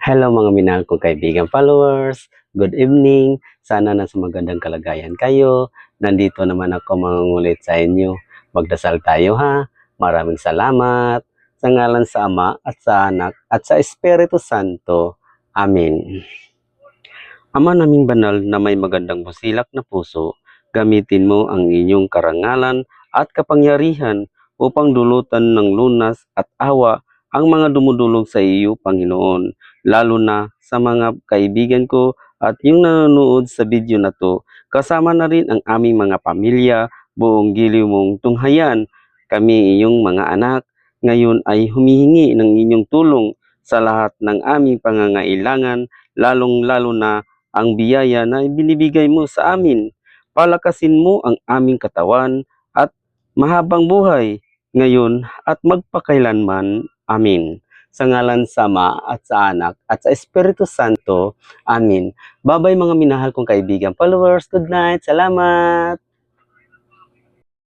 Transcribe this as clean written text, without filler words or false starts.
Hello mga minahal kong kaibigan followers. Good evening. Sana nasa magandang kalagayan kayo. Nandito naman ako mangungulit sa inyo. Magdasal tayo ha. Maraming salamat. Sa ngalan sa Ama at sa Anak at sa Espiritu Santo. Amen. Ama naming banal na may magandang busilak na puso, gamitin mo ang inyong karangalan at kapangyarihan upang dulutan ng lunas at awa ang mga dumudulog sa iyo, Panginoon, lalo na sa mga kaibigan ko at yung nanonood sa video na to, kasama na rin ang aming mga pamilya, buong giliw mong tunghayan. Kami iyong mga anak, ngayon ay humihingi ng inyong tulong sa lahat ng aming pangangailangan, lalong-lalo na ang biyaya na ibinibigay mo sa amin. Palakasin mo ang aming katawan at mahabang buhay ngayon at magpakailanman. Amin. Sa ngalan sa Ama at sa Anak at sa Espiritu Santo. Amin. Babay mga minahal kong kaibigan followers. Good night. Salamat.